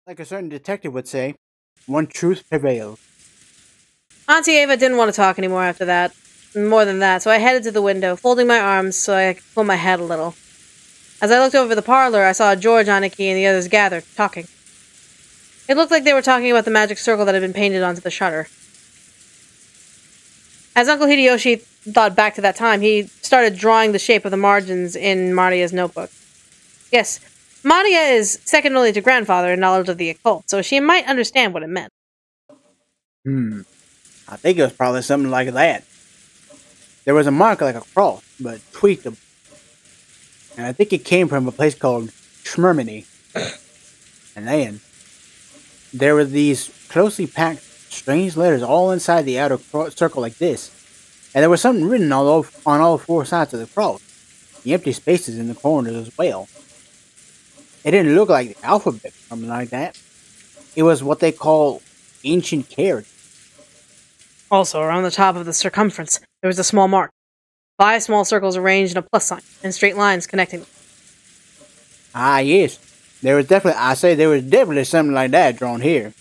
Like a certain detective would say, one truth prevails. Auntie Ava didn't want to talk anymore after that. More than that, so I headed to the window, folding my arms so I could pull my head a little. As I looked over the parlor, I saw George, Aniki, and the others gathered, talking. It looked like they were talking about the magic circle that had been painted onto the shutter. As Uncle Hideyoshi thought back to that time, he started drawing the shape of the margins in Maria's notebook. Yes, Maria is second only to grandfather in knowledge of the occult, so she might understand what it meant. I think it was probably something like that. There was a mark like a cross, but tweaked. And I think it came from a place called Schmermany. And then there were these closely packed, strange letters all inside the outer circle like this. And there was something written on all four sides of the cross. The empty spaces in the corners as well. It didn't look like the alphabet or something like that. It was what they call ancient characters. Also, around the top of the circumference, there was a small mark. 5 small circles arranged in a plus sign, and straight lines connecting them. Ah, yes. There was definitely something like that drawn here.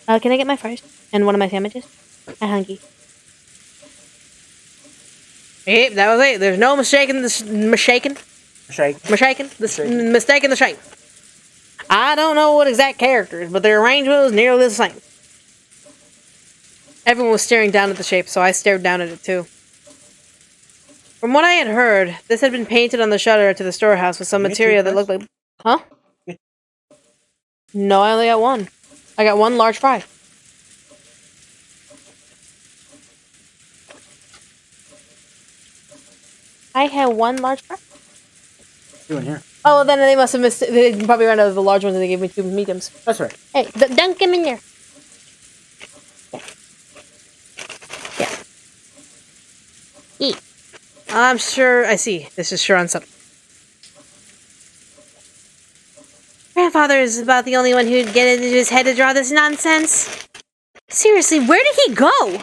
Can I get my fries? And one of my sandwiches? I'm hungry. Yep, that was it. There's no mistaking the shape. I don't know what exact characters, but their arrangement was nearly the same. Everyone was staring down at the shape, so I stared down at it too. From what I had heard, this had been painted on the shutter to the storehouse with some material that looked like... Huh? No, I only got one. I got one large fry. I had one large fry. Doing here. Oh, well, then they must have missed it. They probably ran out of the large ones and they gave me 2 mediums. That's right. Hey, dunk him in there. Yeah. Eat. I'm sure I see. This is sure unsettling. Grandfather is about the only one who'd get it into his head to draw this nonsense. Seriously, where did he go?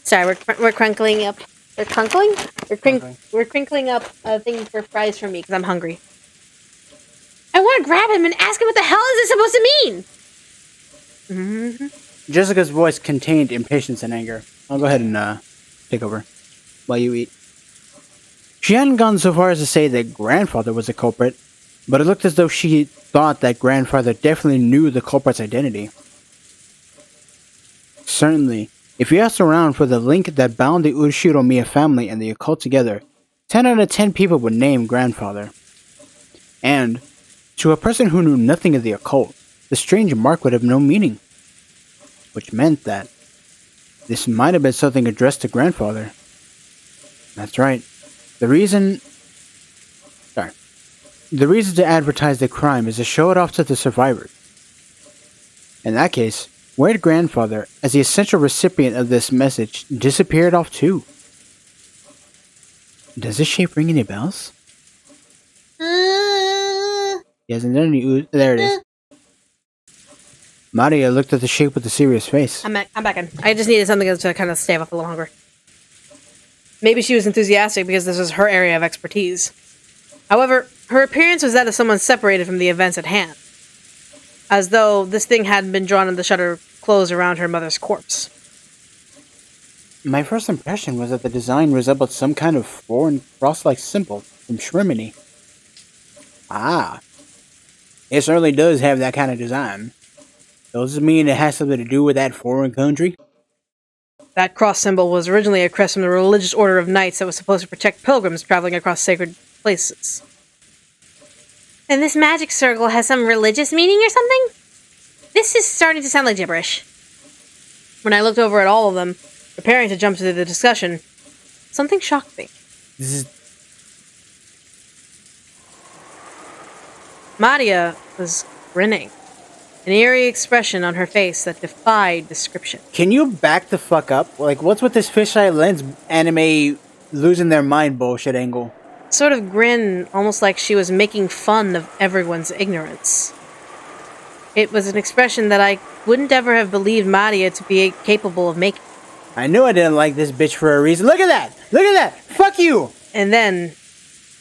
Sorry, we're crunkling up. We're crunkling? We're crinkling up a thing for fries for me because I'm hungry. I want to grab him and ask him what the hell is this supposed to mean? Mm-hmm. Jessica's voice contained impatience and anger. I'll go ahead and take over while you eat. She hadn't gone so far as to say that grandfather was the culprit, but it looked as though she thought that grandfather definitely knew the culprit's identity. Certainly, if you asked around for the link that bound the Ushiro-miya family and the occult together, 10 out of 10 people would name grandfather. And, to a person who knew nothing of the occult, the strange mark would have no meaning. Which meant that this might have been something addressed to grandfather. That's right. The reason to advertise the crime is to show it off to the survivors. In that case, where'd grandfather, as the essential recipient of this message, disappeared off to? Does this shape ring any bells? Yes, and then there it is. Maria looked at the shape with a serious face. I'm back in. I just needed something to kind of stave off a little hunger. Maybe she was enthusiastic because this was her area of expertise. However, her appearance was that of someone separated from the events at hand. As though this thing hadn't been drawn in the shutter closed around her mother's corpse. My first impression was that the design resembled some kind of foreign cross-like symbol from Shrimini. Ah. It certainly does have that kind of design. Does this mean it has something to do with that foreign country? That cross symbol was originally a crest from the religious order of knights that was supposed to protect pilgrims traveling across sacred places. And this magic circle has some religious meaning or something? This is starting to sound like gibberish. When I looked over at all of them, preparing to jump into the discussion, something shocked me. Maria was grinning, an eerie expression on her face that defied description. Can you back the fuck up? Like, what's with this fisheye lens anime losing their mind bullshit angle? Sort of grin, almost like she was making fun of everyone's ignorance. It was an expression that I wouldn't ever have believed Maria to be capable of making. I knew I didn't like this bitch for a reason. Look at that! Look at that! Fuck you! And then,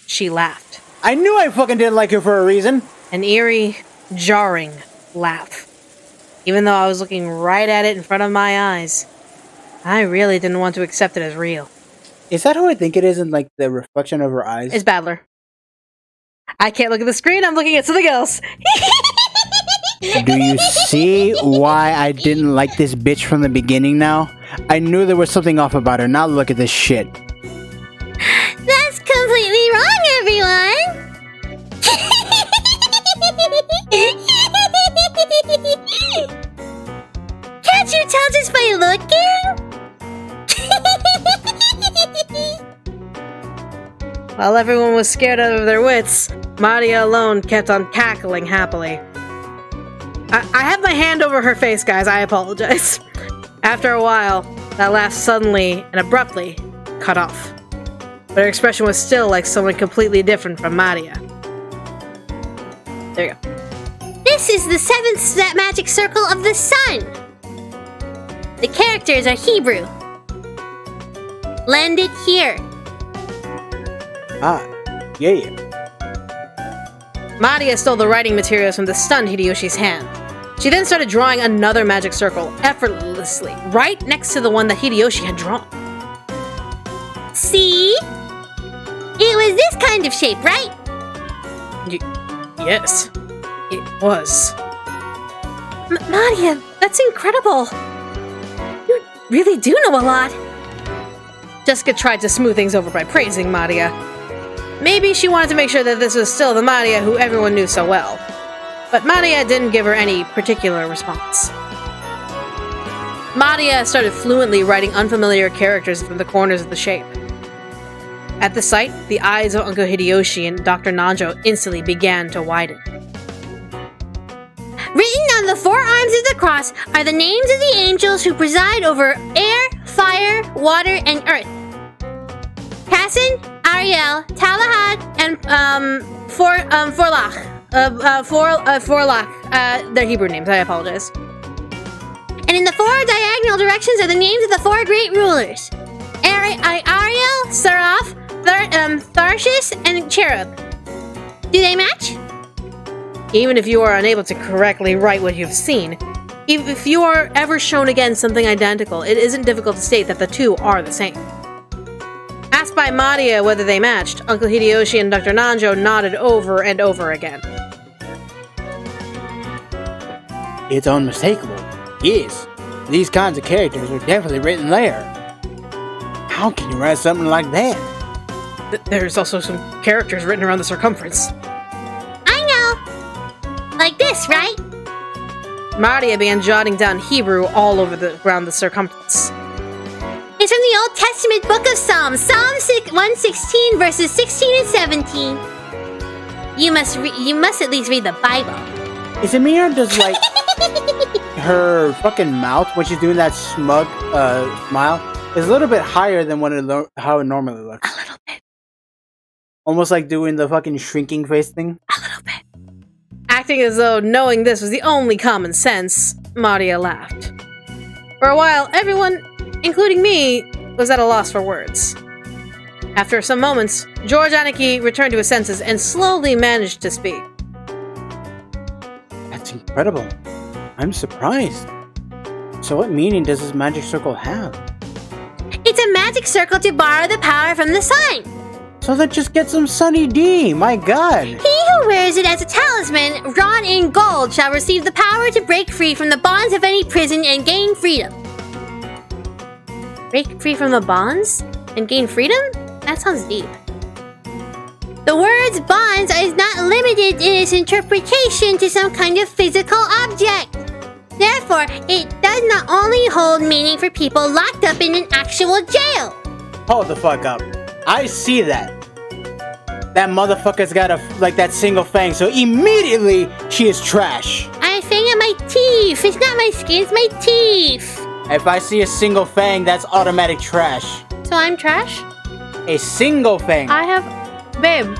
she laughed. I knew I fucking didn't like her for a reason. An eerie, jarring laugh. Even though I was looking right at it in front of my eyes, I really didn't want to accept it as real. Is that who I think it is in like the reflection of her eyes? It's Badler. I can't look at the screen, I'm looking at something else. Do you see why I didn't like this bitch from the beginning now? I knew there was something off about her. Now look at this shit. That's completely wrong, everyone! Can't you tell just by looking? While everyone was scared out of their wits, Maria alone kept on cackling happily. I have my hand over her face, guys. I apologize. After a while, that laugh suddenly and abruptly cut off. But her expression was still like someone completely different from Maria. There you go. This is the 7th magic circle of the sun. The characters are Hebrew. Landed here. Ah, yeah. Maria stole the writing materials from the stunned Hideyoshi's hand. She then started drawing another magic circle effortlessly, right next to the one that Hideyoshi had drawn. See? It was this kind of shape, right? Yes, it was. Maria, that's incredible. You really do know a lot. Jessica tried to smooth things over by praising Maria. Maybe she wanted to make sure that this was still the Maria who everyone knew so well. But Maria didn't give her any particular response. Maria started fluently writing unfamiliar characters from the corners of the shape. At the sight, the eyes of Uncle Hideyoshi and Dr. Nanjo instantly began to widen. Written on the 4 arms of the cross are the names of the angels who preside over air, fire, water, and earth. Kassan, Ariel, Talahad, and Forlach. Forlach. They're Hebrew names, I apologize. And in the 4 diagonal directions are the names of the 4 great rulers. Ariel, Seraph, Tharsis, and Cherub. Do they match? Even if you are unable to correctly write what you've seen, if you are ever shown again something identical, it isn't difficult to state that the two are the same. Asked by Maria whether they matched, Uncle Hideyoshi and Dr. Nanjo nodded over and over again. It's unmistakable. Yes, these kinds of characters are definitely written there. How can you write something like that? There's also some characters written around the circumference. I know. Like this, right? Maria began jotting down Hebrew all around the circumference. It's from the Old Testament book of Psalms, Psalm 116, verses 16 and 17. You must at least read the Bible. Is it me or does like her fucking mouth when she's doing that smug smile is a little bit higher than how it normally looks? A little bit. Almost like doing the fucking shrinking face thing. A little bit. Acting as though knowing this was the only common sense, Maria laughed. For a while, everyone, including me, was at a loss for words. After some moments, George Aniki returned to his senses and slowly managed to speak. That's incredible. I'm surprised. So what meaning does this magic circle have? It's a magic circle to borrow the power from the sun. So then just get some Sunny D, my god! He who wears it as a talisman, drawn in gold, shall receive the power to break free from the bonds of any prison and gain freedom. Break free from the bonds? And gain freedom? That sounds deep. The words bonds is not limited in its interpretation to some kind of physical object. Therefore, it does not only hold meaning for people locked up in an actual jail. Hold the fuck up. I see that. That motherfucker's got that single fang, so immediately she is trash. I fang at my teeth. It's not my skin, it's my teeth. If I see a single fang, that's automatic trash. So I'm trash? A single fang. Babe.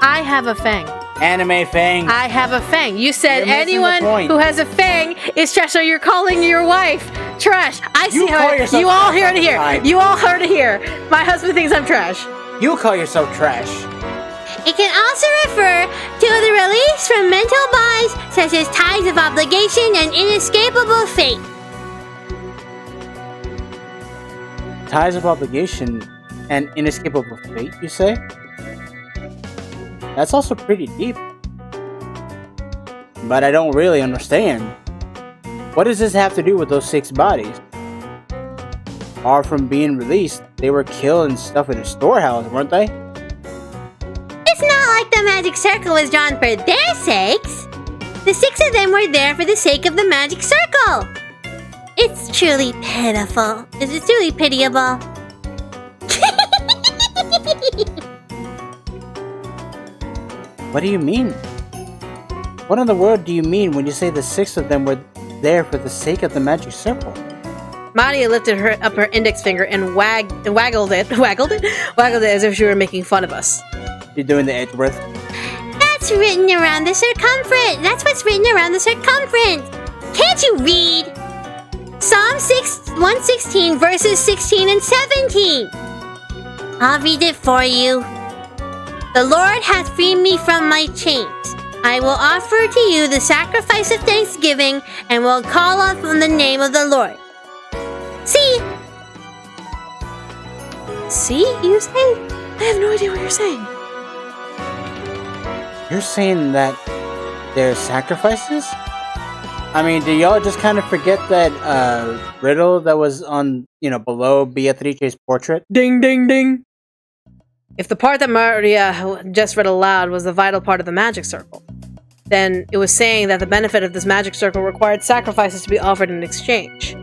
I have a fang. Anime fang. I have a fang. You said You're missing the anyone point. who has a fang is trash, so you're calling your wife trash. I see You how call yourself you all trash heard all it the here. time. You all heard it here. My husband thinks I'm trash. You call yourself trash. It can also refer to the release from mental bonds such as ties of obligation and inescapable fate. Ties of obligation and inescapable fate, you say? That's also pretty deep. But I don't really understand. What does this have to do with those 6 bodies? Far from being released, they were killed and stuffed in a storehouse, weren't they? It's not like the magic circle was drawn for their sakes. The 6 of them were there for the sake of the magic circle. It's truly pitiful. It's truly pitiable. What do you mean? What in the world do you mean when you say the 6 of them were there for the sake of the magic circle? Maria lifted up her index finger and waggled it as if she were making fun of us. You're doing the Edgeworth. That's written around the circumference. That's what's written around the circumference. Can't you read? Psalm 116 verses 16 and 17. I'll read it for you. The Lord hath freed me from my chains. I will offer to you the sacrifice of thanksgiving and will call upon the name of the Lord. See? See, you say? I have no idea what you're saying. You're saying that they're sacrifices? I mean, do y'all just kind of forget that riddle that was on, below Beatrice's portrait? Ding, ding, ding. If the part that Maria just read aloud was the vital part of the magic circle, then it was saying that the benefit of this magic circle required sacrifices to be offered in exchange.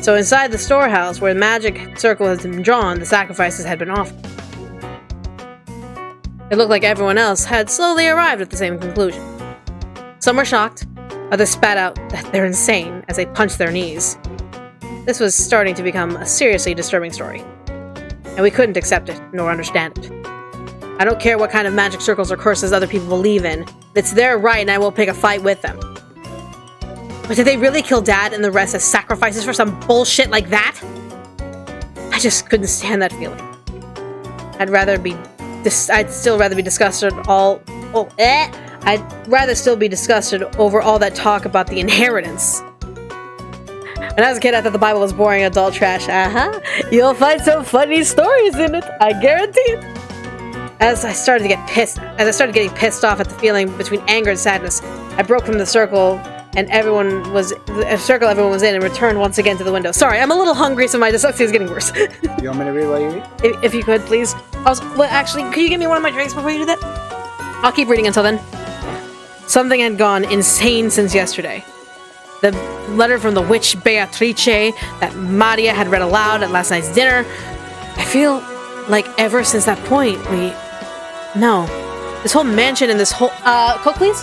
So inside the storehouse where the magic circle has been drawn, the sacrifices had been offered. It looked like everyone else had slowly arrived at the same conclusion. Some were shocked, others spat out that they're insane as they punched their knees. This was starting to become a seriously disturbing story, and we couldn't accept it nor understand it. I don't care what kind of magic circles or curses other people believe in. It's their right and I will pick a fight with them. But did they really kill Dad and the rest as sacrifices for some bullshit like that? I just couldn't stand that feeling. I'd still rather be disgusted I'd rather still be disgusted over all that talk about the inheritance. And as a kid, I thought the Bible was boring adult trash. You'll find some funny stories in it, I guarantee it. As I started getting pissed off at the feeling between anger and sadness, I broke from the circle everyone was in and returned once again to the window. Sorry, I'm a little hungry, so my dyslexia is getting worse. You want me to read while you read? If you could, please. Actually, could you give me one of my drinks before you do that? I'll keep reading until then. Something had gone insane since yesterday. The letter from the witch Beatrice that Maria had read aloud at last night's dinner. I feel like ever since that point, this whole mansion and this whole... Coke, please?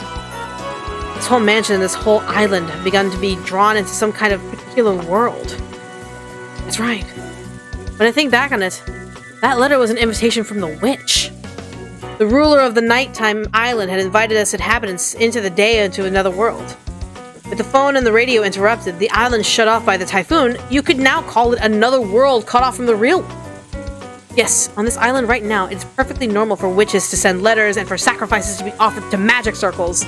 This whole mansion and this whole island have begun to be drawn into some kind of particular world. That's right. When I think back on it, that letter was an invitation from the witch. The ruler of the nighttime island had invited us inhabitants into the day into another world. With the phone and the radio interrupted, the island shut off by the typhoon, you could now call it another world cut off from the real one. Yes, on this island right now, it's perfectly normal for witches to send letters and for sacrifices to be offered to magic circles.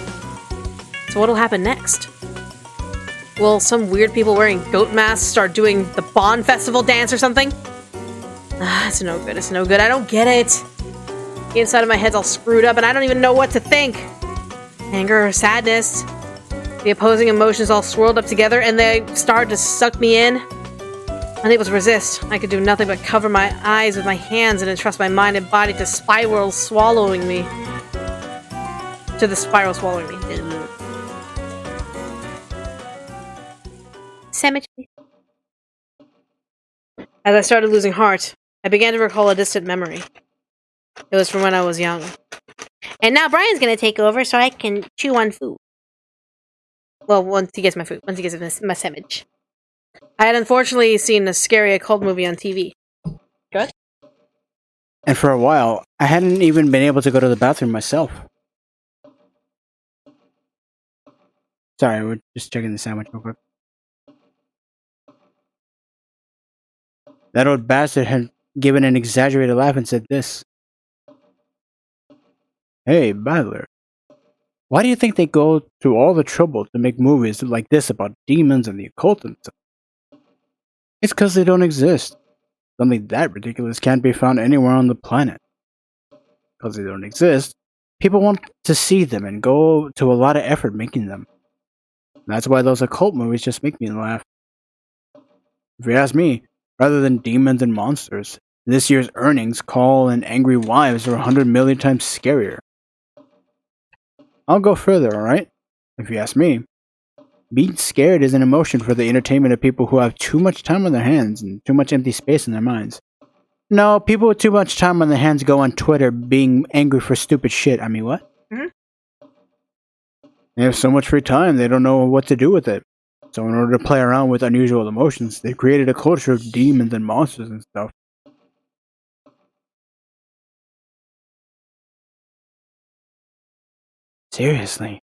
So what'll happen next? Will some weird people wearing goat masks start doing the Bond Festival dance or something? It's no good, I don't get it. The inside of my head's all screwed up and I don't even know what to think. Anger or sadness. The opposing emotions all swirled up together and they started to suck me in. Unable to resist, I could do nothing but cover my eyes with my hands and entrust my mind and body to the spiral swallowing me. Cemetery. As I started losing heart, I began to recall a distant memory. It was from when I was young. And now Bryan's gonna take over so I can chew on food. Well, once he gets my food. Once he gets my sandwich. I had unfortunately seen a scary occult movie on TV. Good? And for a while, I hadn't even been able to go to the bathroom myself. Sorry, we're just checking the sandwich real quick. That old bastard had given an exaggerated laugh and said this. Hey, Battler. Why do you think they go through all the trouble to make movies like this about demons and the occult and stuff? It's because they don't exist. Something that ridiculous can't be found anywhere on the planet. Because they don't exist, people want to see them and go to a lot of effort making them. That's why those occult movies just make me laugh. If you ask me, rather than demons and monsters, this year's earnings, Call, and Angry Wives are 100 million times scarier. I'll go further, alright? If you ask me. Being scared is an emotion for the entertainment of people who have too much time on their hands and too much empty space in their minds. No, people with too much time on their hands go on Twitter being angry for stupid shit. I mean, what? Mm-hmm. They have so much free time, they don't know what to do with it. So in order to play around with unusual emotions, they created a culture of demons and monsters and stuff. Seriously,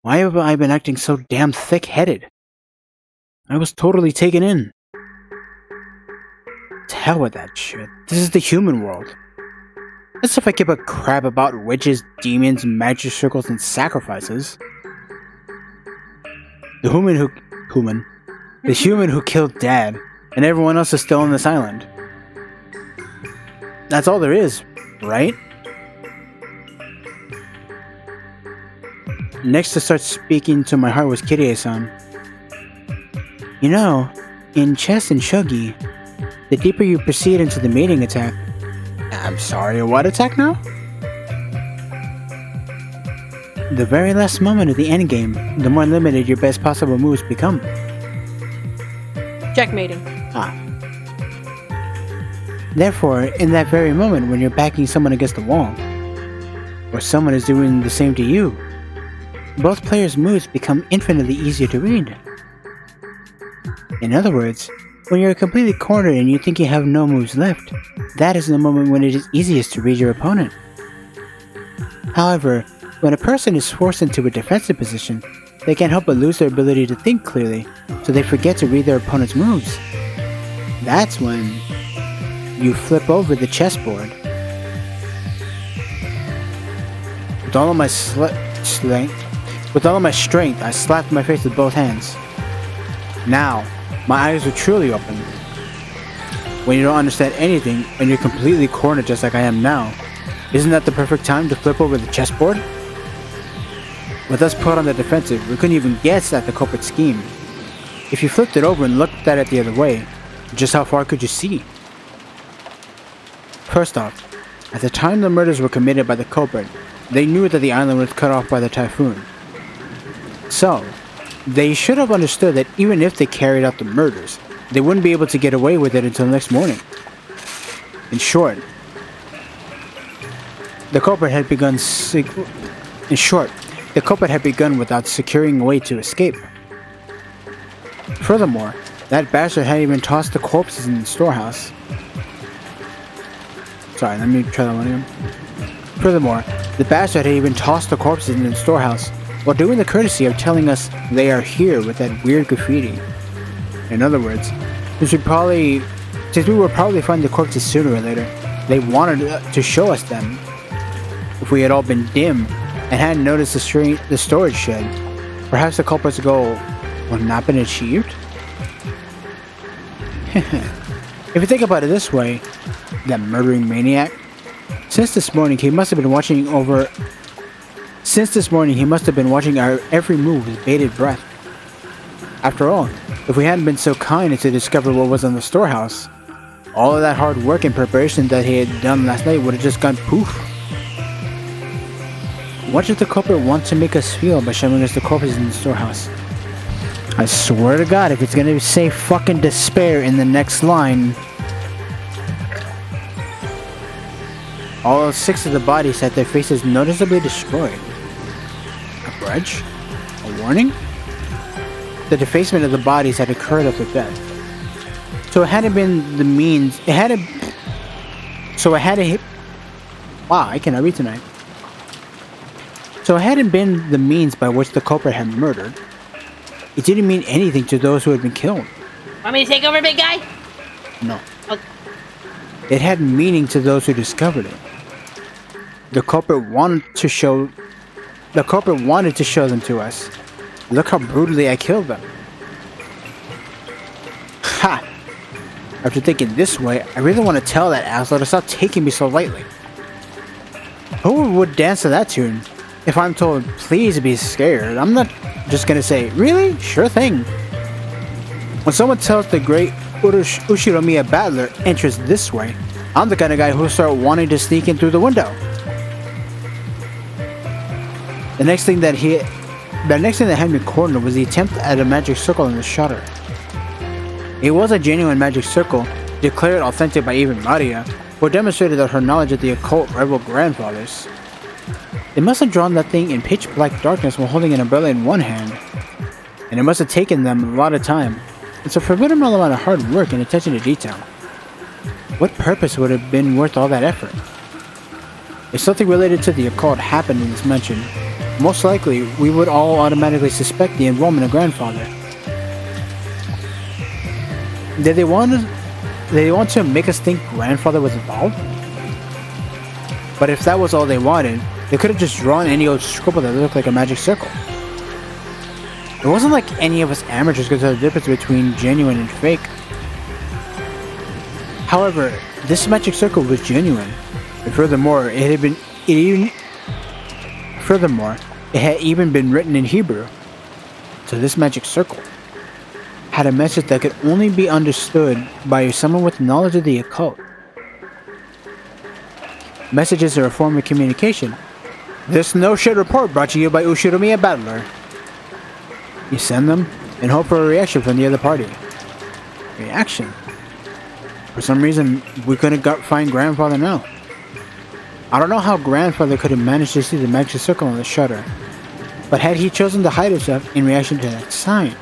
why have I been acting so damn thick-headed? I was totally taken in. To hell with that shit. This is the human world. As if I give a crap about witches, demons, magic circles, and sacrifices. The human who killed Dad, and everyone else is still on this island. That's all there is, right? Next to start speaking to my heart was Kirie-san. You know, in chess and shogi, the deeper you proceed into the mating attack... I'm sorry, what attack now? The very last moment of the endgame, the more limited your best possible moves become. Checkmating. Therefore, in that very moment when you're backing someone against the wall, or someone is doing the same to you, both players' moves become infinitely easier to read. In other words, when you're completely cornered and you think you have no moves left, that is the moment when it is easiest to read your opponent. However, when a person is forced into a defensive position, they can't help but lose their ability to think clearly, so they forget to read their opponent's moves. That's when you flip over the chessboard. With all of my strength, I slapped my face with both hands. Now, my eyes are truly open. When you don't understand anything and you're completely cornered just like I am now, isn't that the perfect time to flip over the chessboard? With us put on the defensive, we couldn't even guess at the culprit's scheme. If you flipped it over and looked at it the other way, just how far could you see? First off, at the time the murders were committed by the culprit, they knew that the island was cut off by the typhoon. So, they should have understood that even if they carried out the murders, they wouldn't be able to get away with it until the next morning. In short, the culprit had begun without securing a way to escape. Furthermore, that bastard hadn't even tossed the corpses in the storehouse. Sorry, let me try that one again. Furthermore, the bastard had even tossed the corpses in the storehouse while doing the courtesy of telling us they are here with that weird graffiti. In other words, since we will probably find the corpses sooner or later, they wanted to show us them. If we had all been dim and hadn't noticed the storage shed, perhaps the culprit's goal would not been achieved? If you think about it this way, that murdering maniac, since this morning he must have been watching our every move with bated breath. After all, if we hadn't been so kind as to discover what was in the storehouse, all of that hard work and preparation that he had done last night would have just gone poof. What did the culprit want to make us feel by showing us the corpses in the storehouse? I swear to God, if it's gonna say fucking despair in the next line... All 6 of the bodies had their faces noticeably destroyed. A grudge? A warning? The defacement of the bodies had occurred after death. So it hadn't been the means... Wow, I cannot read tonight. So it hadn't been the means by which the culprit had murdered. It didn't mean anything to those who had been killed. Want me to take over, big guy? No. Okay. It had meaning to those who discovered it. The culprit wanted to show them to us. Look how brutally I killed them. Ha! After thinking this way, I really want to tell that asshole to stop taking me so lightly. Who would dance to that tune? If I'm told, please be scared, I'm not just gonna say, really? Sure thing. When someone tells the great Ushiromiya battler enters this way, I'm the kind of guy who'll start wanting to sneak in through the window. The next thing that had me cornered was the attempt at a magic circle in the shutter. It was a genuine magic circle, declared authentic by even Maria, who demonstrated that her knowledge of the occult rivaled grandfather's. They must have drawn that thing in pitch black darkness while holding an umbrella in one hand, and it must have taken them a lot of time. It's a formidable amount of hard work and attention to detail. What purpose would have been worth all that effort? If something related to the occult happened in this mention, most likely we would all automatically suspect the involvement of grandfather. Did they want to make us think grandfather was involved? But if that was all they wanted, they could have just drawn any old scribble that looked like a magic circle. It wasn't like any of us amateurs could tell the difference between genuine and fake. However, this magic circle was genuine, and furthermore, it had even been written in Hebrew. So this magic circle had a message that could only be understood by someone with knowledge of the occult. Messages are a form of communication. This no-shit report brought to you by Ushiromiya Battler. You send them and hope for a reaction from the other party. Reaction? For some reason, we couldn't find grandfather now. I don't know how grandfather could have managed to see the magic circle on the shutter, but had he chosen to hide himself in reaction to that sign?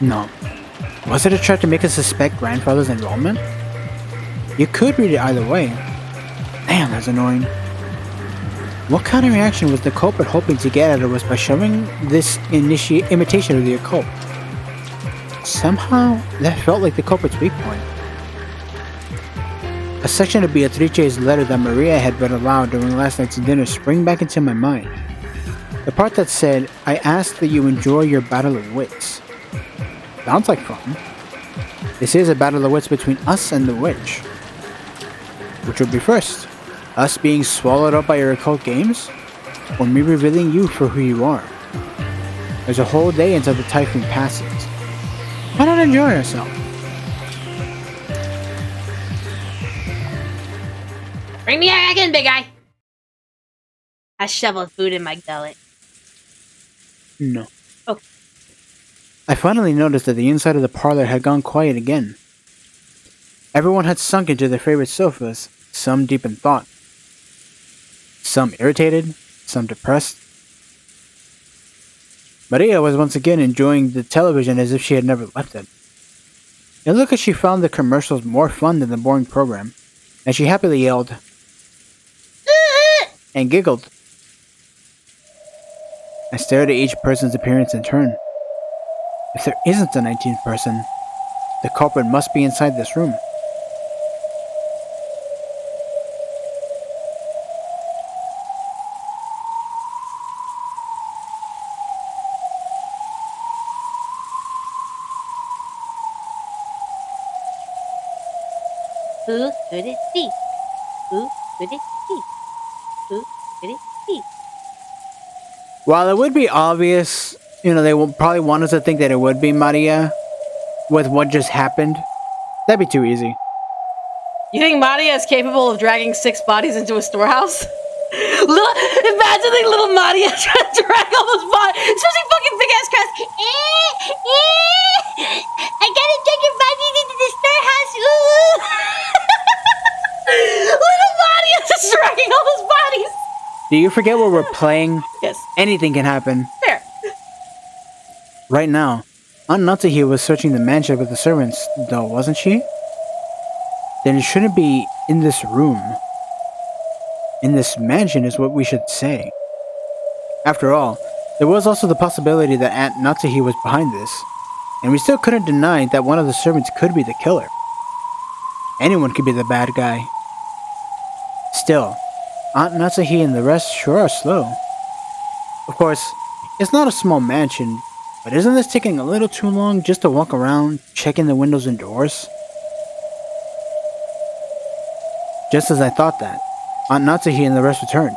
No. Was it a try to make us suspect grandfather's involvement? You could read it either way. Damn, that's annoying. What kind of reaction was the culprit hoping to get at us by showing this imitation of the occult? Somehow, that felt like the culprit's weak point. A section of Beatrice's letter that Maria had read aloud during last night's dinner sprang back into my mind. The part that said, I ask that you enjoy your battle of wits. Sounds like fun. This is a battle of wits between us and the witch. Which would be first? Us being swallowed up by your occult games? Or me revealing you for who you are? There's a whole day until the typhoon passes. Why not enjoy yourself? Bring me back in, big guy! I shoveled food in my gullet. No. Oh. I finally noticed that the inside of the parlor had gone quiet again. Everyone had sunk into their favorite sofas, some deep in thought. Some irritated, some depressed. Maria was once again enjoying the television as if she had never left it. It looked like she found the commercials more fun than the boring program, and she happily yelled and giggled. I stared at each person's appearance in turn. If there isn't a 19th person, the culprit must be inside this room. Who could it be? Who could it be? Who could it be? While it would be obvious, they will probably want us to think that it would be Maria with what just happened. That'd be too easy. You think Maria is capable of dragging 6 bodies into a storehouse? Imagining little Maria trying to drag all those bodies, especially fucking big ass cats. I gotta take your bodies into the storehouse. Ooh. Little Maria just dragging all those bodies. Do you forget what we're playing? Yes. Anything can happen. Fair. Right now, Aunt Natsuhi was searching the mansion with the servants, though, wasn't she? Then it shouldn't be in this room. In this mansion is what we should say. After all, there was also the possibility that Aunt Natsuhi was behind this, and we still couldn't deny that one of the servants could be the killer. Anyone could be the bad guy. Still, Aunt Natsuhi and the rest sure are slow. Of course, it's not a small mansion, but isn't this taking a little too long just to walk around, checking the windows and doors? Just as I thought that, Aunt Natsuhi and the rest returned.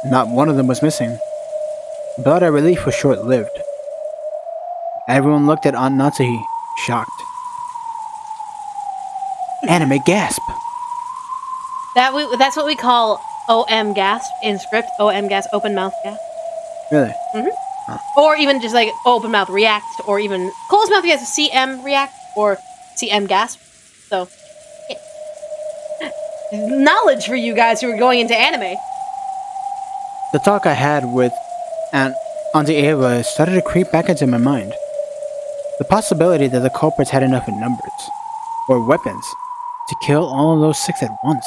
Not one of them was missing, but our relief was short-lived. Everyone looked at Aunt Natsuhi, shocked. Anime gasp! That's what we call OM gasp in script. OM gasp, open mouth gasp. Really? Or even just like open mouth react, or even closed mouth gasp, CM react, or CM gasp. So, yeah. Knowledge for you guys who are going into anime. The talk I had with Auntie Ava started to creep back into my mind. The possibility that the culprits had enough in numbers, or weapons, to kill all of those 6 at once.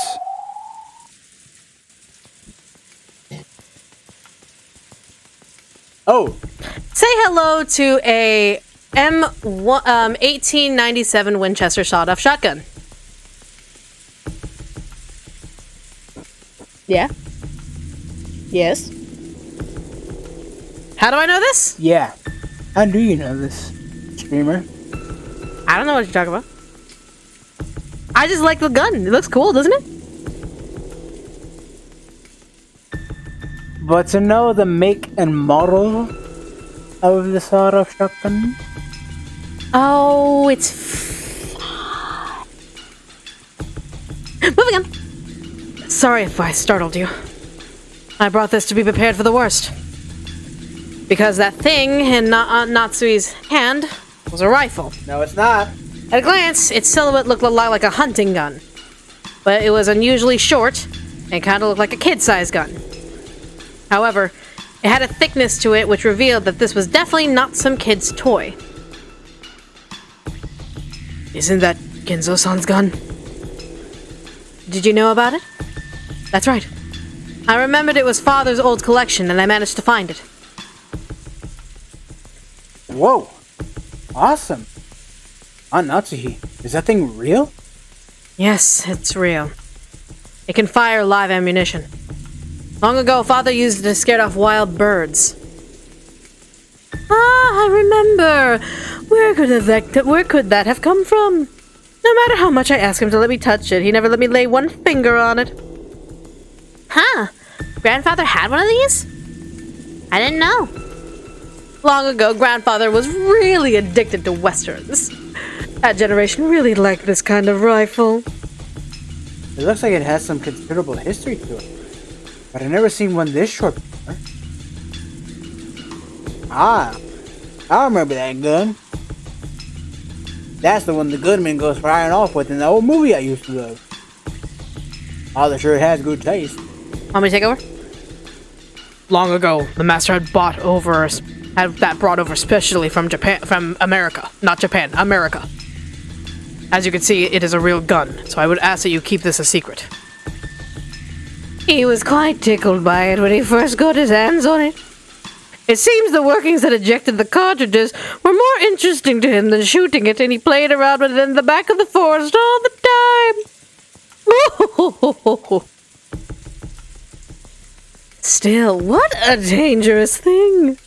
Oh! Say hello to a M1897 Winchester sawed-off shotgun. Yeah? Yes? How do I know this? Yeah. How do you know this, streamer? I don't know what you're talking about. I just like the gun. It looks cool, doesn't it? But to know the make and model of the sawed-off shotgun? Oh, it's moving on. Sorry if I startled you. I brought this to be prepared for the worst. Because that thing in Natsuhi's hand was a rifle. No, it's not. At a glance, its silhouette looked a lot like a hunting gun. But it was unusually short and kind of looked like a kid-sized gun. However, it had a thickness to it which revealed that this was definitely not some kid's toy. Isn't that Genzo-san's gun? Did you know about it? That's right. I remembered it was Father's old collection and I managed to find it. Whoa! Awesome! Aunt Natsuhi, is that thing real? Yes, it's real. It can fire live ammunition. Long ago, Father used it to scare off wild birds. Ah, I remember! Where could that have come from? No matter how much I asked him to let me touch it, he never let me lay one finger on it. Huh? Grandfather had one of these? I didn't know. Long ago, Grandfather was really addicted to westerns. That generation really liked this kind of rifle. It looks like it has some considerable history to it, but I've never seen one this short before. Ah, I remember that gun. That's the one the Goodman goes firing off with in the old movie I used to love. Father sure has good taste. Want me to take over? Long ago, the master had brought over specially from America. Not Japan, America. As you can see, it is a real gun, so I would ask that you keep this a secret. He was quite tickled by it when he first got his hands on it. It seems the workings that ejected the cartridges were more interesting to him than shooting it, and he played around with it in the back of the forest all the time. Still, what a dangerous thing.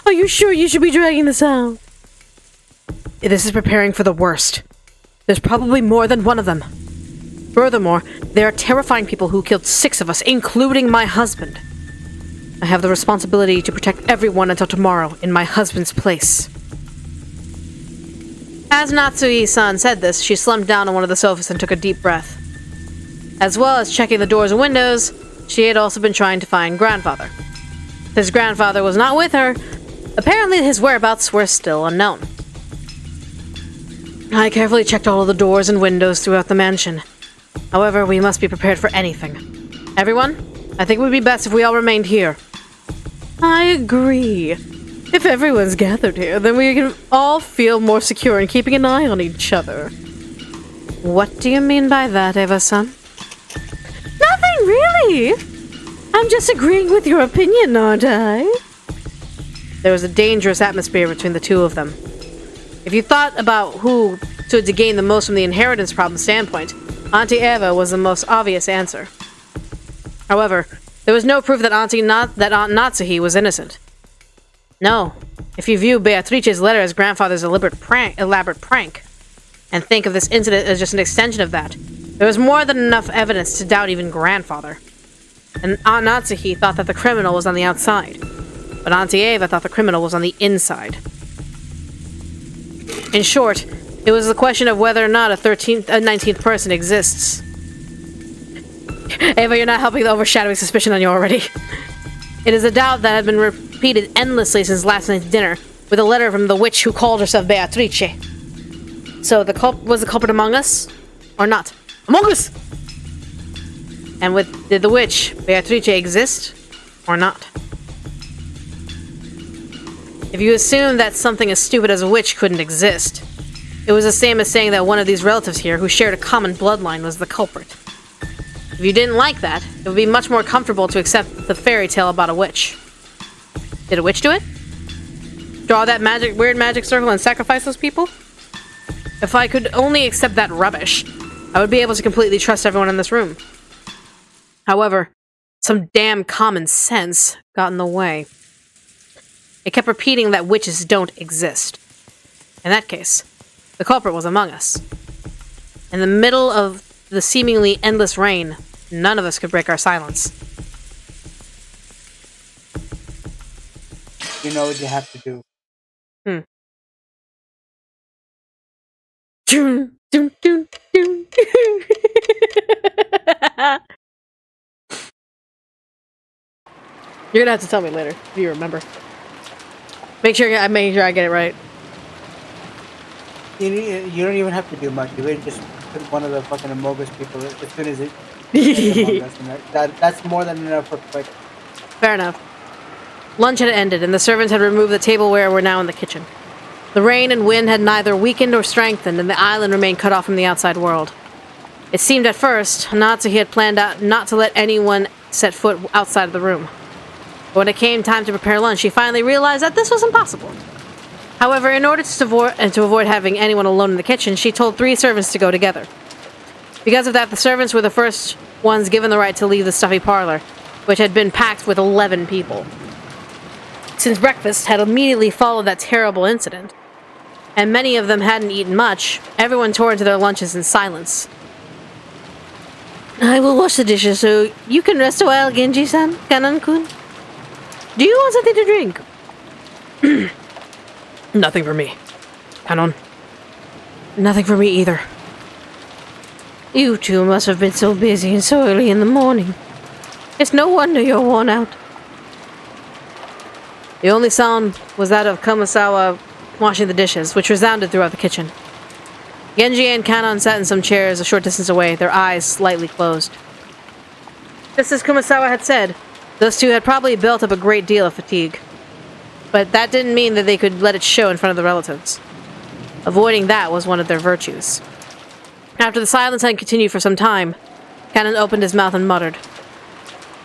Are you sure you should be dragging this out? This is preparing for the worst. There's probably more than one of them. Furthermore, there are terrifying people who killed 6 of us, including my husband. I have the responsibility to protect everyone until tomorrow, in my husband's place. As Natsuhi-san said this, she slumped down on one of the sofas and took a deep breath. As well as checking the doors and windows, she had also been trying to find Grandfather. His grandfather was not with her. Apparently his whereabouts were still unknown. I carefully checked all of the doors and windows throughout the mansion. However, we must be prepared for anything. Everyone, I think it would be best if we all remained here. I agree. If everyone's gathered here, then we can all feel more secure in keeping an eye on each other. What do you mean by that, Eva-san? Nothing, really. I'm just agreeing with your opinion, aren't I? There was a dangerous atmosphere between the two of them. If you thought about who stood to gain the most from the inheritance problem standpoint, Auntie Eva was the most obvious answer. However, there was no proof that Aunt Natsuhi was innocent. No, if you view Beatrice's letter as grandfather's elaborate prank, and think of this incident as just an extension of that, there was more than enough evidence to doubt even grandfather. And Aunt Natsuhi thought that the criminal was on the outside, but Auntie Eva thought the criminal was on the inside. In short, it was the question of whether or not a 19th person exists. Eva, you're not helping the overshadowing suspicion on you already. It is a doubt that had been repeated endlessly since last night's dinner, with a letter from the witch who called herself Beatrice. So, was the culprit among us? Or not? Among us! And did the witch, Beatrice, exist? Or not? If you assume that something as stupid as a witch couldn't exist, it was the same as saying that one of these relatives here, who shared a common bloodline, was the culprit. If you didn't like that, it would be much more comfortable to accept the fairy tale about a witch. Did a witch do it? Draw that weird magic circle and sacrifice those people? If I could only accept that rubbish, I would be able to completely trust everyone in this room. However, some damn common sense got in the way. It kept repeating that witches don't exist. In that case, the culprit was among us. In the middle of the seemingly endless rain, none of us could break our silence. You know what you have to do. Dun, dun, dun, dun. You're gonna have to tell me later if you remember. Make sure I get it right. You don't even have to do much. You really just put one of the fucking Amogus people as soon as it. That's more than enough for quick. Fair enough. Lunch had ended, and the servants had removed the tableware and were now in the kitchen. The rain and wind had neither weakened or strengthened, and the island remained cut off from the outside world. It seemed at first Natsuhi had planned not to let anyone set foot outside of the room. But when it came time to prepare lunch, she finally realized that this was impossible. However, in order to avoid having anyone alone in the kitchen, she told 3 servants to go together. Because of that, the servants were the first ones given the right to leave the stuffy parlor, which had been packed with 11 people. Since breakfast had immediately followed that terrible incident, and many of them hadn't eaten much, everyone tore into their lunches in silence. I will wash the dishes so you can rest a while, Genji-san, Kanan-kun. Do you want something to drink? Nothing for me. Kanon. Nothing for me either. You two must have been so busy and so early in the morning. It's no wonder you're worn out. The only sound was that of Kumasawa washing the dishes, which resounded throughout the kitchen. Genji and Kanon sat in some chairs a short distance away, their eyes slightly closed. Just as Kumasawa had said, those two had probably built up a great deal of fatigue. But that didn't mean that they could let it show in front of the relatives. Avoiding that was one of their virtues. After the silence had continued for some time, Kanon opened his mouth and muttered,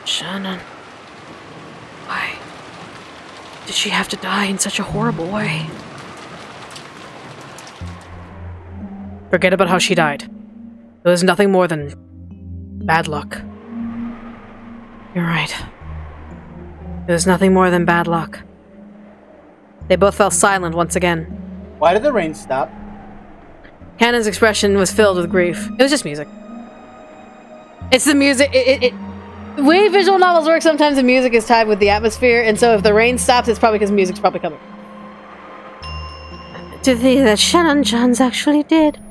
Shannon, why did she have to die in such a horrible way? Forget about how she died. It was nothing more than bad luck. You're right. It was nothing more than bad luck. They both fell silent once again. Why did the rain stop? Kanon's expression was filled with grief. It was just music. It's the music. The way visual novels work, sometimes the music is tied with the atmosphere, and so if the rain stops, it's probably because music's probably coming. To think that Shannon-chan's actually dead.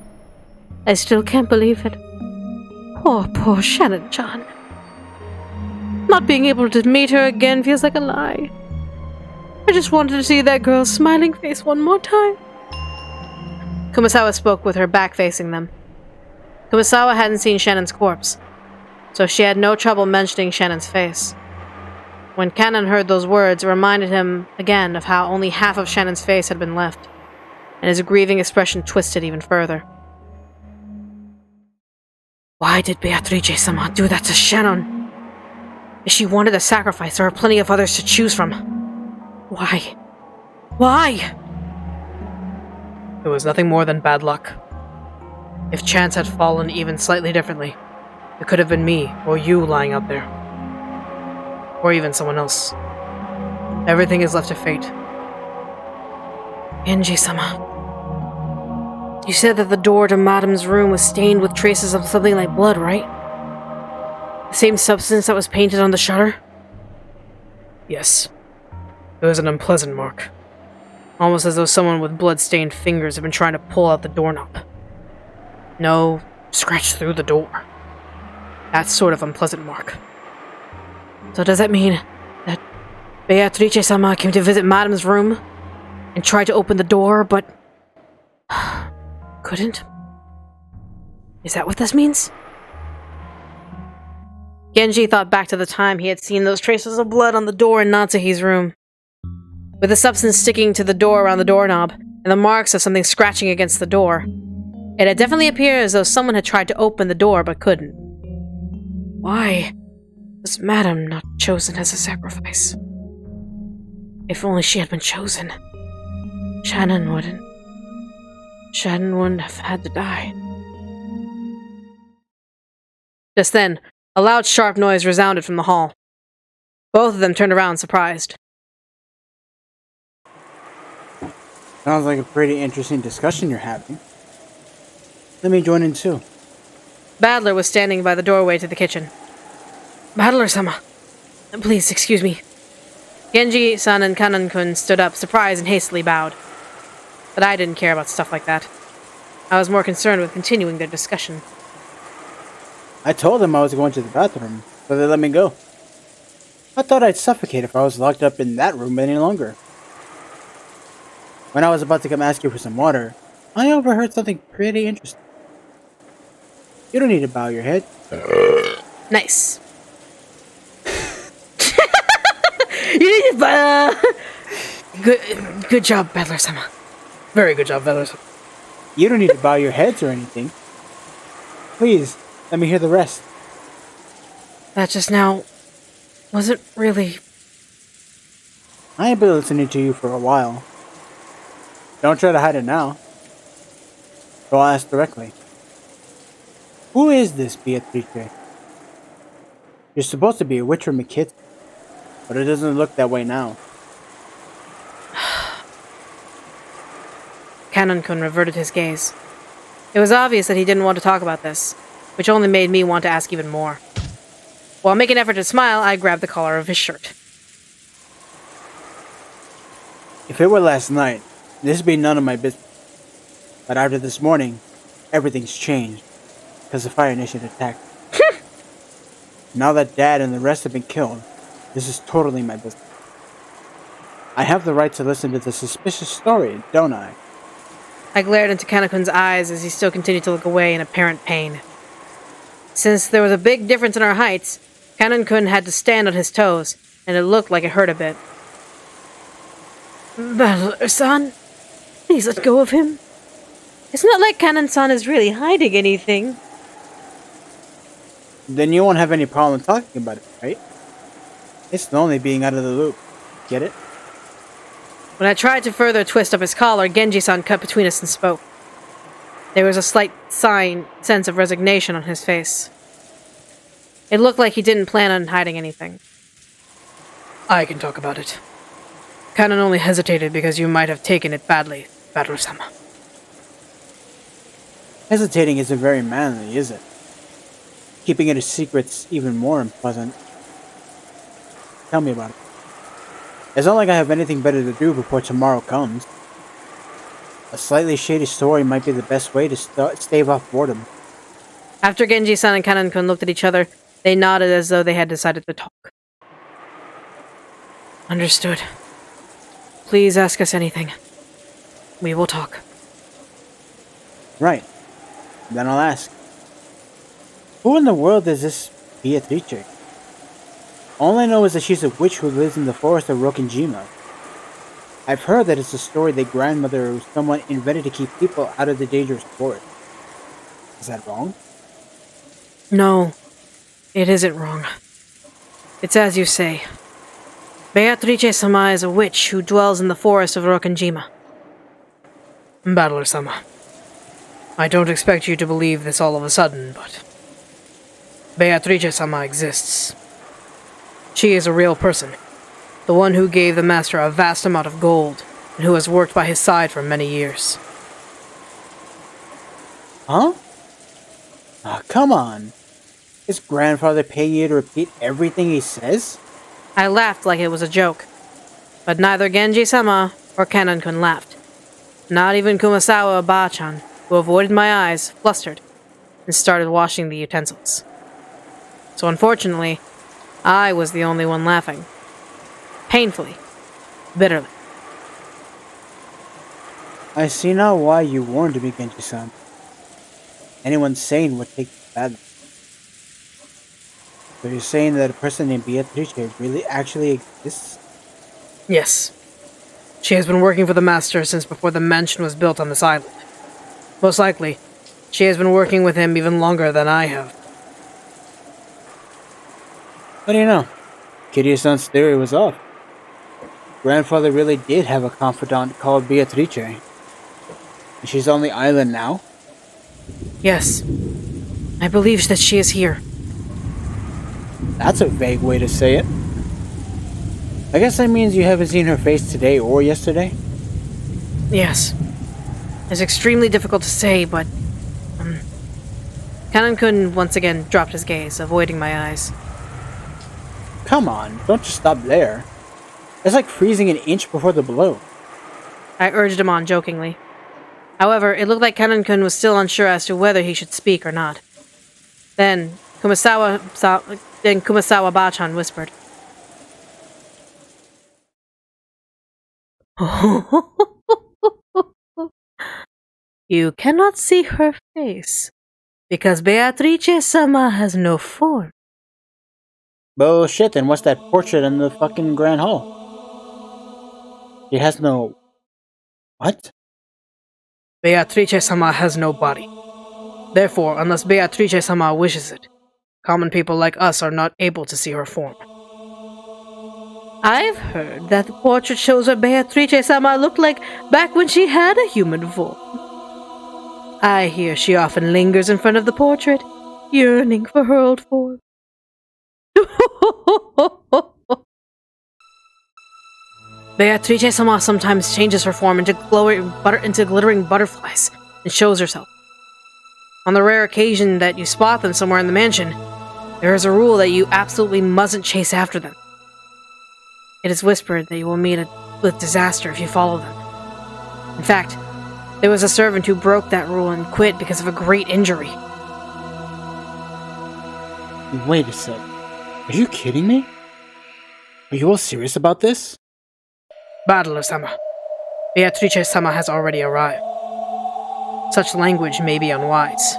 I still can't believe it. Poor Shannon-chan. Not being able to meet her again feels like a lie. I just wanted to see that girl's smiling face one more time. Kumasawa spoke with her back facing them. Kumasawa hadn't seen Shannon's corpse, so she had no trouble mentioning Shannon's face. When Kanon heard those words, it reminded him again of how only half of Shannon's face had been left, and his grieving expression twisted even further. Why did Beatrice-sama do that to Shannon? If she wanted a sacrifice, there are plenty of others to choose from. Why? Why? It was nothing more than bad luck. If chance had fallen even slightly differently, it could have been me or you lying out there. Or even someone else. Everything is left to fate. Genji-sama. You said that the door to Madam's room was stained with traces of something like blood, right? The same substance that was painted on the shutter? Yes. It was an unpleasant mark. Almost as though someone with blood-stained fingers had been trying to pull out the doorknob. No, scratch through the door. That sort of unpleasant mark. So does that mean that Beatrice-sama came to visit Madam's room and tried to open the door, but couldn't? Is that what this means? Genji thought back to the time he had seen those traces of blood on the door in Natsuhi's room. With the substance sticking to the door around the doorknob, and the marks of something scratching against the door, it had definitely appeared as though someone had tried to open the door but couldn't. Why was Madame not chosen as a sacrifice? If only she had been chosen, Shannon wouldn't have had to die. Just then, a loud, sharp noise resounded from the hall. Both of them turned around, surprised. Sounds like a pretty interesting discussion you're having. Let me join in too. Battler was standing by the doorway to the kitchen. Battler-sama, please excuse me. Genji-san and Kanan-kun stood up, surprised and hastily bowed. But I didn't care about stuff like that. I was more concerned with continuing their discussion. I told them I was going to the bathroom, so they let me go. I thought I'd suffocate if I was locked up in that room any longer. When I was about to come ask you for some water, I overheard something pretty interesting. You don't need to bow your head. Nice. You need to bow. Good job, Battler-sama. Very good job, Battler-sama. You don't need to bow your heads or anything. Please, let me hear the rest. That just now wasn't really... I have been listening to you for a while. Don't try to hide it now. So I'll ask directly. Who is this Beatrice? You're supposed to be a witch from a kid, but it doesn't look that way now. Kanan-kun reverted his gaze. It was obvious that he didn't want to talk about this, which only made me want to ask even more. While making an effort to smile, I grabbed the collar of his shirt. If it were last night, this would be none of my business. But after this morning, everything's changed, because the Fire Nation attacked. Now that Dad and the rest have been killed, this is totally my business. I have the right to listen to the suspicious story, don't I? I glared into Kanan-kun's eyes as he still continued to look away in apparent pain. Since there was a big difference in our heights, Kanan-kun had to stand on his toes, and it looked like it hurt a bit. Battler-san, please let go of him. It's not like Kanan-san is really hiding anything. Then you won't have any problem talking about it, right? It's lonely being out of the loop. Get it? When I tried to further twist up his collar, Genji-san cut between us and spoke. There was a slight sense of resignation on his face. It looked like he didn't plan on hiding anything. I can talk about it. Kanan only hesitated because you might have taken it badly, Battler-sama. Hesitating isn't very manly, is it? Keeping it a secret's even more unpleasant. Tell me about it. It's not like I have anything better to do before tomorrow comes. A slightly shady story might be the best way to stave off boredom. After Genji-san and Kanan-kun looked at each other, they nodded as though they had decided to talk. Understood. Please ask us anything. We will talk. Right. Then I'll ask. Who in the world is this Beatrice? All I know is that she's a witch who lives in the forest of Rokkenjima. I've heard that it's a story that grandmother or someone invented to keep people out of the dangerous forest. Is that wrong? No, it isn't wrong. It's as you say. Beatrice-sama is a witch who dwells in the forest of Rokkenjima. Battler-sama, I don't expect you to believe this all of a sudden, but Beatrice-sama exists. She is a real person. The one who gave the master a vast amount of gold, and who has worked by his side for many years. Huh? Ah, come on. His grandfather paying you to repeat everything he says? I laughed like it was a joke. But neither Genji-sama or Kanon-kun laughed. Not even Kumasawa Ba-chan, who avoided my eyes, flustered, and started washing the utensils. So unfortunately, I was the only one laughing. Painfully. Bitterly. I see now why you warned me, Genji-san. Anyone sane would take it badly. So you're saying that a person named Beatrice really actually exists? Yes. She has been working for the master since before the mansion was built on this island. Most likely, she has been working with him even longer than I have. What do you know? Kiryu-san's theory was off. Grandfather really did have a confidant called Beatrice. And she's on the island now? Yes. I believe that she is here. That's a vague way to say it. I guess that means you haven't seen her face today or yesterday? Yes. It's extremely difficult to say, but... Kanon-kun once again dropped his gaze, avoiding my eyes. Come on, don't just stop there. It's like freezing an inch before the blow. I urged him on jokingly. However, it looked like Kanon-kun was still unsure as to whether he should speak or not. Then Kumasawa Ba-chan whispered. You cannot see her face, because Beatrice-sama has no form. Bullshit, then what's that portrait in the fucking Grand Hall? It has no... What? Beatrice-sama has no body. Therefore, unless Beatrice-sama wishes it, common people like us are not able to see her form. I've heard that the portrait shows what Beatrice-sama looked like back when she had a human form. I hear she often lingers in front of the portrait, yearning for her old form. Beatrice-sama sometimes changes her form into glittering butterflies and shows herself. On the rare occasion that you spot them somewhere in the mansion, there is a rule that you absolutely mustn't chase after them. It is whispered that you will meet with disaster if you follow them. In fact, there was a servant who broke that rule and quit because of a great injury. Wait a sec. Are you kidding me? Are you all serious about this? Battler-sama, Beatrice-sama has already arrived. Such language may be unwise.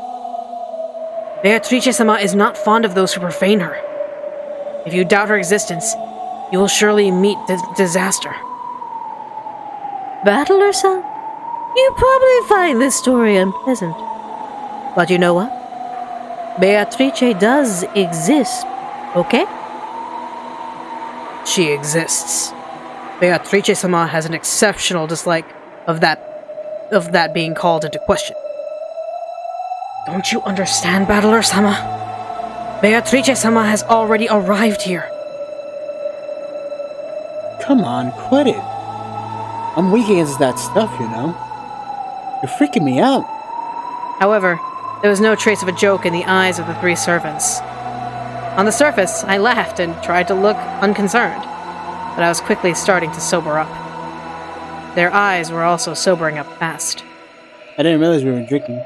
Beatrice-sama is not fond of those who profane her. If you doubt her existence, you will surely meet disaster. Battler-san, you probably find this story unpleasant. But you know what? Beatrice does exist, okay? She exists. Beatrice-sama has an exceptional dislike of that being called into question. Don't you understand, Battler-sama? Beatrice-sama has already arrived here. Come on, quit it. I'm weak against that stuff, you know. You're freaking me out. However, there was no trace of a joke in the eyes of the three servants. On the surface, I laughed and tried to look unconcerned, but I was quickly starting to sober up. Their eyes were also sobering up fast. I didn't realize we were drinking.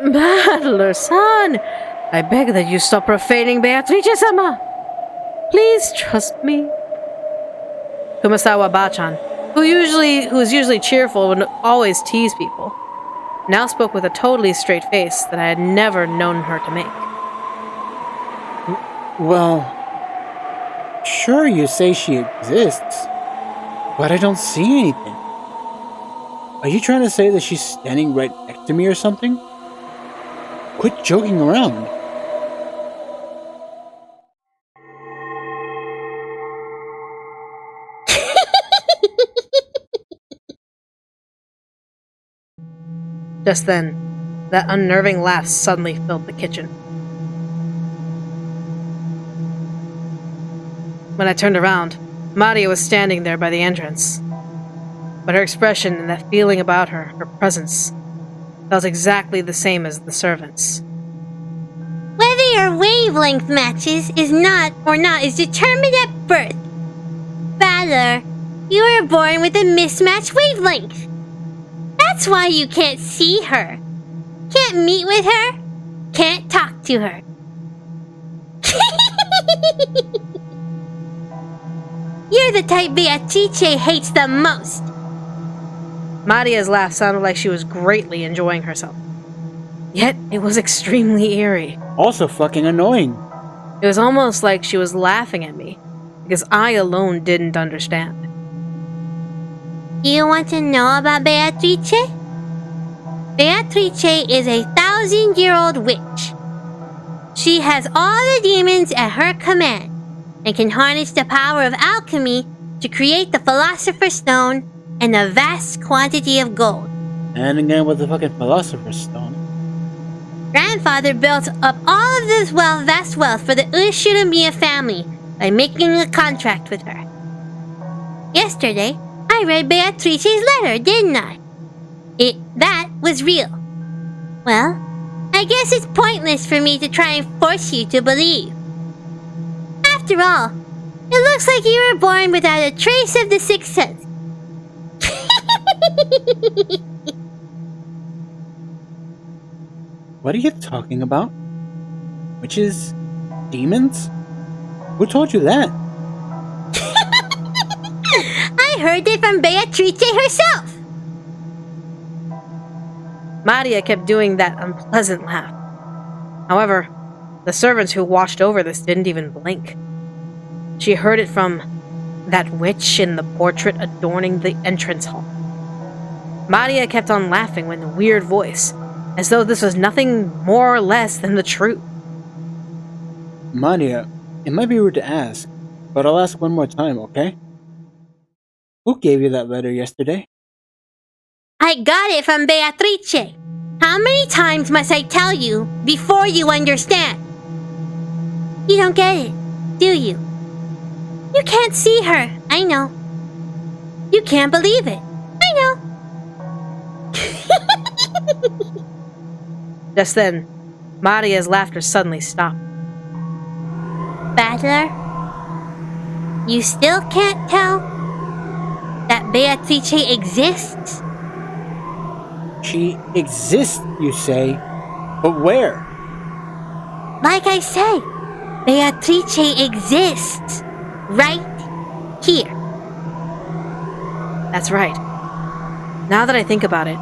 Battler-san, I beg that you stop profaning Beatrice-sama. Please trust me. Kumasawa Ba-chan, who is usually cheerful and always tease people, now spoke with a totally straight face that I had never known her to make. Well, sure you say she exists, but I don't see anything. Are you trying to say that she's standing right next to me or something? Quit joking around. Just then, that unnerving laugh suddenly filled the kitchen. When I turned around, Maria was standing there by the entrance. But her expression and that feeling about her, her presence, felt exactly the same as the servants. Whether your wavelength matches is not is determined at birth. Battler, you were born with a mismatched wavelength. That's why you can't see her, can't meet with her, can't talk to her. You're the type Beatrice hates the most. Maria's laugh sounded like she was greatly enjoying herself. Yet, it was extremely eerie. Also fucking annoying. It was almost like she was laughing at me, because I alone didn't understand. You want to know about Beatrice? Beatrice is a 1,000-year-old witch. She has all the demons at her command, and can harness the power of alchemy to create the Philosopher's Stone and a vast quantity of gold. And again with the fucking Philosopher's Stone. Grandfather built up all of this vast wealth for the Urashiramiya family by making a contract with her. Yesterday, I read Beatrice's letter, didn't I? That was real. Well, I guess it's pointless for me to try and force you to believe. After all, it looks like you were born without a trace of the sixth sense. What are you talking about? Witches? Demons? Who told you that? I heard it from Beatrice herself. Maria kept doing that unpleasant laugh. However, the servants who watched over this didn't even blink. She heard it from that witch in the portrait adorning the entrance hall. Maria kept on laughing with a weird voice, as though this was nothing more or less than the truth. Maria, it might be rude to ask, but I'll ask one more time, okay? Who gave you that letter yesterday? I got it from Beatrice. How many times must I tell you before you understand? You don't get it, do you? You can't see her, I know. You can't believe it, I know. Just then, Maria's laughter suddenly stopped. Battler, you still can't tell that Beatrice exists? She exists, you say, but where? Like I say, Beatrice exists right here. That's right. Now that I think about it,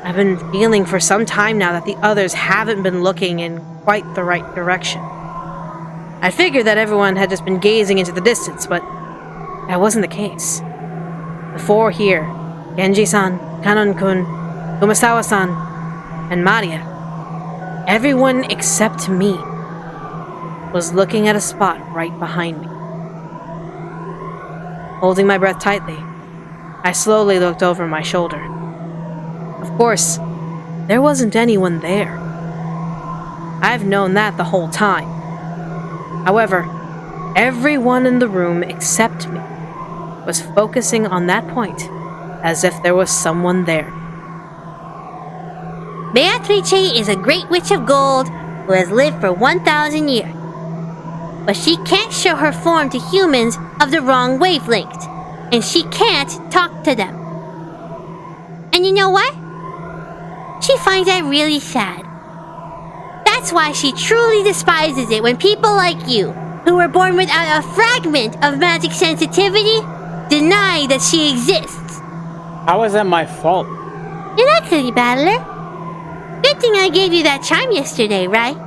I've been feeling for some time now that the others haven't been looking in quite the right direction. I figured that everyone had just been gazing into the distance, but that wasn't the case. The four here, Genji-san, Kanon-kun, Kumasawa-san, and Maria, everyone except me, was looking at a spot right behind me. Holding my breath tightly, I slowly looked over my shoulder. Of course, there wasn't anyone there. I've known that the whole time. However, everyone in the room except me was focusing on that point as if there was someone there. Beatrice is a great witch of gold who has lived for 1,000 years. But she can't show her form to humans of the wrong wavelength, and she can't talk to them. And you know what? She finds that really sad. That's why she truly despises it when people like you, who were born without a fragment of magic sensitivity, deny that she exists. How is that my fault? You're not silly, Battler. Good thing I gave you that charm yesterday, right?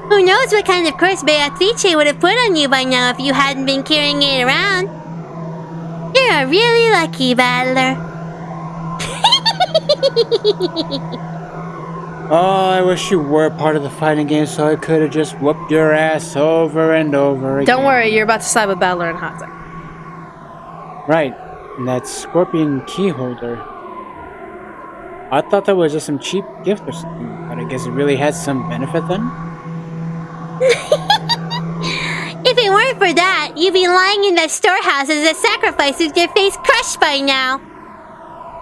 Who knows what kind of curse Beatrice would have put on you by now if you hadn't been carrying it around. You're a really lucky Battler. Oh, I wish you were part of the fighting game so I could have just whooped your ass over and over again. Don't worry, you're about to side with Battler and Hansa. Right, and that scorpion key holder. I thought that was just some cheap gift or something, but I guess it really had some benefit then? If it weren't for for that, you'd be lying in that storehouse as a sacrifice with your face crushed by now.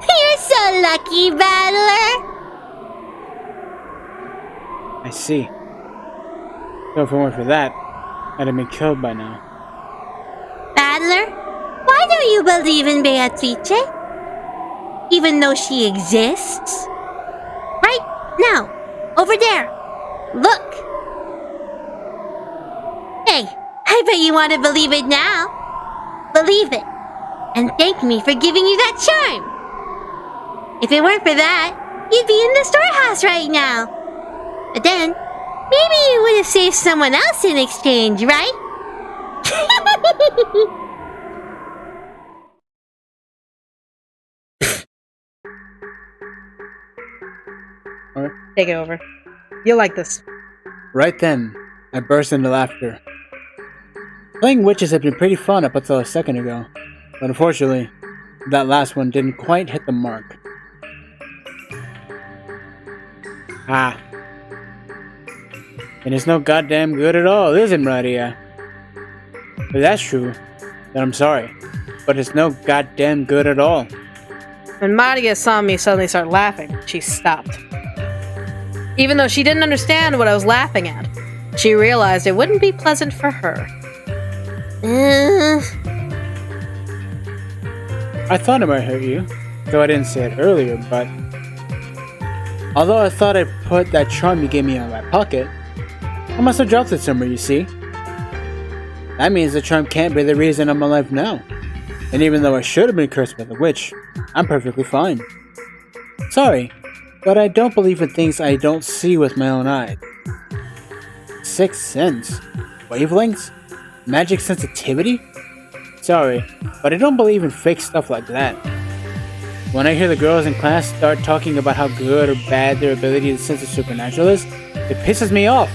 You're so lucky, Battler. I see. So if it weren't for that, I'd have been killed by now. Battler, why don't you believe in Beatrice? Even though she exists? Right now, over there. Look. Hey, I bet you want to believe it now. Believe it. And thank me for giving you that charm. If it weren't for that, you'd be in the storehouse right now. But then, maybe you would have saved someone else in exchange, right? Take it over. You'll like this. Right then, I burst into laughter. Playing witches had been pretty fun up until a second ago, but unfortunately, that last one didn't quite hit the mark. Ah. And it's no goddamn good at all, is it, Maria? If that's true, then I'm sorry, but it's no goddamn good at all. When Maria saw me suddenly start laughing, she stopped. Even though she didn't understand what I was laughing at, she realized it wouldn't be pleasant for her. I thought it might hurt you, though I didn't say it earlier, but... Although I thought I'd put that charm you gave me in my pocket, I must have dropped it somewhere, you see. That means the charm can't be the reason I'm alive now. And even though I should have been cursed by the witch, I'm perfectly fine. Sorry, but I don't believe in things I don't see with my own eyes. Sixth sense? Wavelengths? Magic sensitivity? Sorry, but I don't believe in fake stuff like that. When I hear the girls in class start talking about how good or bad their ability to sense the supernatural is, it pisses me off.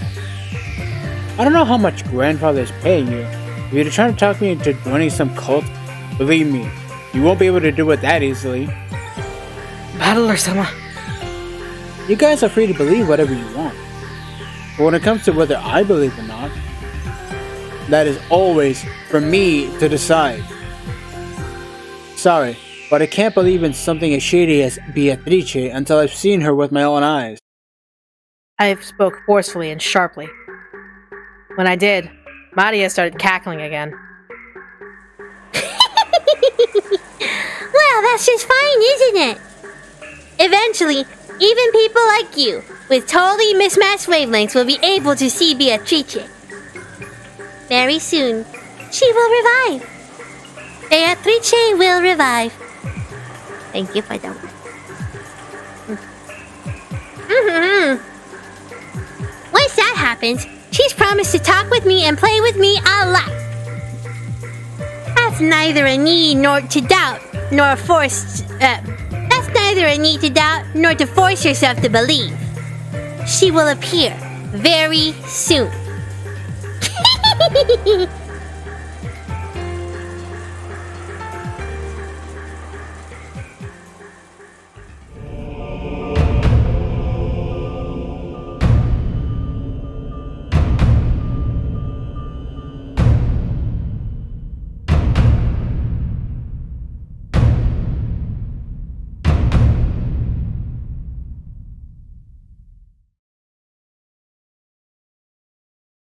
I don't know how much grandfather is paying you. If you're trying to talk me into joining some cult, believe me, you won't be able to do it that easily. Battler-sama. You guys are free to believe whatever you want. But when it comes to whether I believe or not, that is always for me to decide. Sorry, but I can't believe in something as shady as Beatrice until I've seen her with my own eyes. I spoke forcefully and sharply. When I did, Maria started cackling again. Well, that's just fine, isn't it? Eventually, even people like you, with totally mismatched wavelengths, will be able to see Beatrice. Very soon, she will revive. Beatrice will revive. Thank you for that one. Once that happens, she's promised to talk with me and play with me a lot. That's neither a need nor to doubt, nor forced. That's neither a need to doubt nor to force yourself to believe. She will appear very soon.